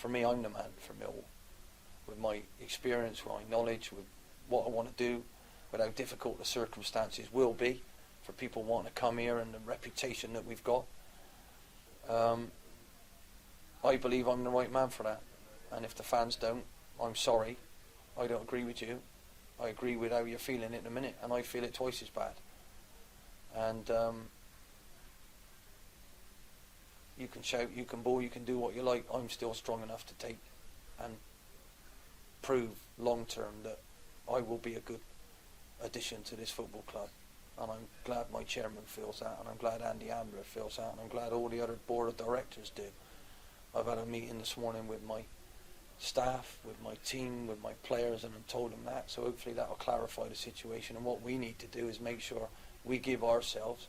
for me, I'm the man for Millwall. With my experience, with my knowledge, with what I want to do, with how difficult the circumstances will be for people wanting to come here and the reputation that we've got. I believe I'm the right man for that. And if the fans don't, I'm sorry. I don't agree with you. I agree with how you're feeling at the minute, and I feel it twice as bad. And you can shout, you can bawl, you can do what you like. I'm still strong enough to take and prove long term that I will be a good addition to this football club. And I'm glad my chairman feels that, and I'm glad Andy Ambler feels that, and I'm glad all the other board of directors do. I've had a meeting this morning with my staff, with my team, with my players, and I've told them that, so hopefully that will clarify the situation. And what we need to do is make sure we give ourselves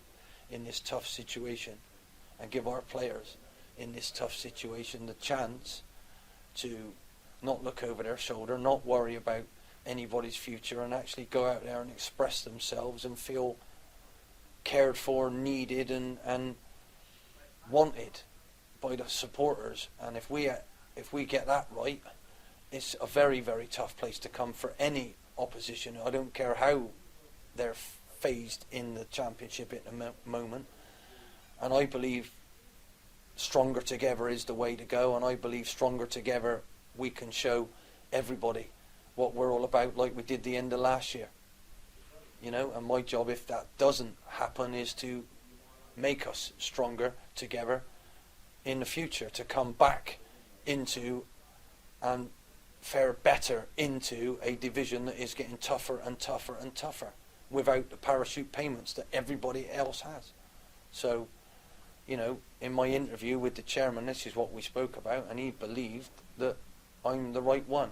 in this tough situation, and give our players in this tough situation the chance to not look over their shoulder, not worry about anybody's future, and actually go out there and express themselves and feel cared for, needed, and wanted by the supporters. And if we get that right, it's a very, very tough place to come for any opposition. I don't care how they're phased in the Championship at the moment. And I believe stronger together is the way to go, and I believe stronger together we can show everybody what we're all about, like we did the end of last year. You know, and my job, if that doesn't happen, is to make us stronger together in the future, to come back into and fare better into a division that is getting tougher and tougher and tougher without the parachute payments that everybody else has. So, you know, in my interview with the chairman, this is what we spoke about, and he believed that I'm the right one.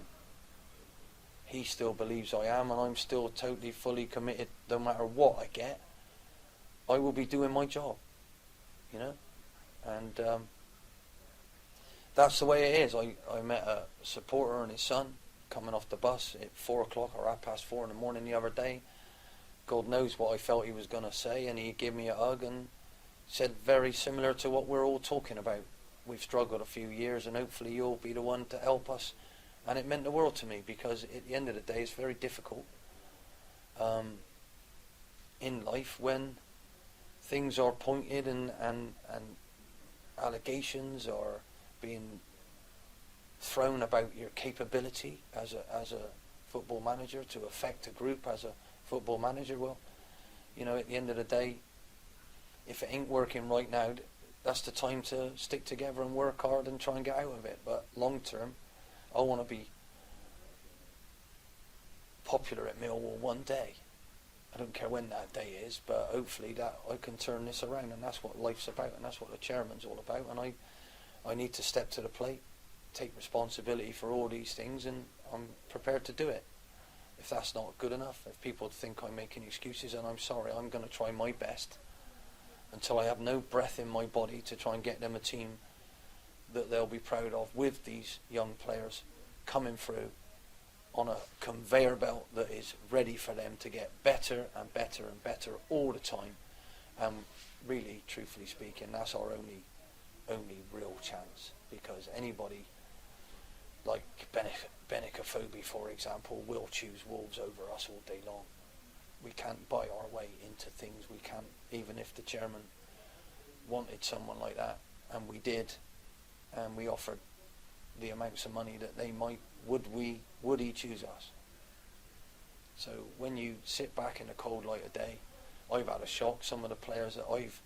He still believes I am, and I'm still totally, fully committed. No matter what I get, I will be doing my job, you know. And that's the way it is. I met a supporter and his son coming off the bus at 4 o'clock or 4:30 in the morning the other day. God knows what I felt he was going to say, and he gave me a hug and said very similar to what we're all talking about. We've struggled a few years, and hopefully you'll be the one to help us. And it meant the world to me, because at the end of the day it's very difficult in life when things are pointed and allegations are being thrown about your capability as a football manager to affect a group as a football manager. Well, you know, at the end of the day, if it ain't working right now, that's the time to stick together and work hard and try and get out of it. But long term, I want to be popular at Millwall one day. I don't care when that day is, but hopefully that I can turn this around, and that's what life's about, and that's what the chairman's all about. And I need to step to the plate, take responsibility for all these things, and I'm prepared to do it. If that's not good enough, if people think I'm making excuses, and I'm sorry, I'm going to try my best until I have no breath in my body to try and get them a team that they'll be proud of, with these young players coming through on a conveyor belt that is ready for them to get better and better and better all the time. And really, truthfully speaking, that's our only real chance, because anybody like Benica Phobie, for example, will choose Wolves over us all day long. We can't buy our way into things. We can't, even if the chairman wanted someone like that, and we did, and we offered the amounts of money that they might, would he choose us? So when you sit back in the cold light of day, I've had a shock. Some of the players that I've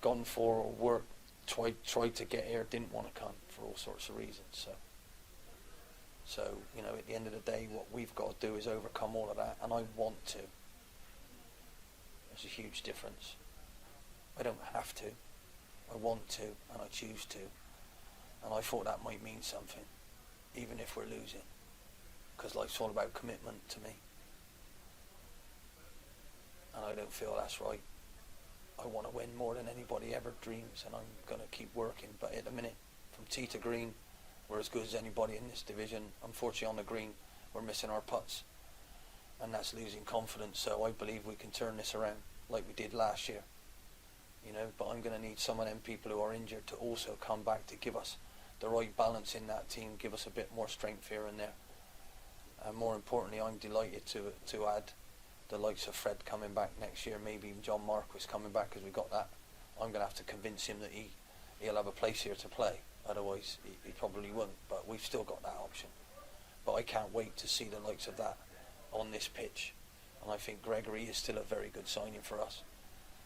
gone for or worked, tried to get here, didn't want to come for all sorts of reasons. So you know, at the end of the day, what we've got to do is overcome all of that, and I want to. There's a huge difference. I don't have to. I want to, and I choose to. And I thought that might mean something, even if we're losing, because life's all about commitment to me. And I don't feel that's right. I want to win more than anybody ever dreams, and I'm going to keep working. But at the minute, from tee to green, we're as good as anybody in this division. Unfortunately, on the green, we're missing our putts, and that's losing confidence. So I believe we can turn this around like we did last year. You know, but I'm going to need some of them people who are injured to also come back to give us the right balance in that team, give us a bit more strength here and there. And more importantly, I'm delighted to add the likes of Fred coming back next year, maybe even John Marquis coming back, because we got that. I'm going to have to convince him that he'll have a place here to play. Otherwise, he probably won't. But we've still got that option. But I can't wait to see the likes of that on this pitch. And I think Gregory is still a very good signing for us.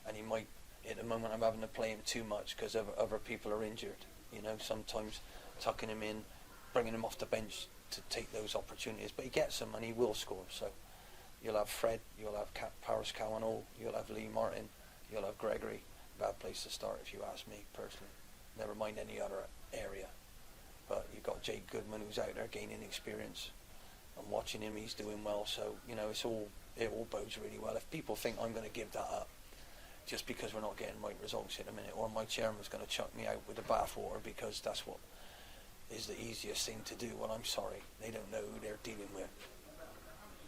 And he might, at the moment, I'm having to play him too much because other people are injured. You know, sometimes tucking him in, bringing him off the bench to take those opportunities. But he gets them and he will score. So you'll have Fred, you'll have Paris Cowanall, you'll have Lee Martin, you'll have Gregory. Bad place to start if you ask me personally. Never mind any other area. But you've got Jake Goodman who's out there gaining experience. I'm watching him, he's doing well. So, you know, it all bodes really well. If people think I'm going to give that up just because we're not getting right results in a minute, or my chairman's going to chuck me out with the bathwater because that's what is the easiest thing to do, well, I'm sorry. They don't know who they're dealing with.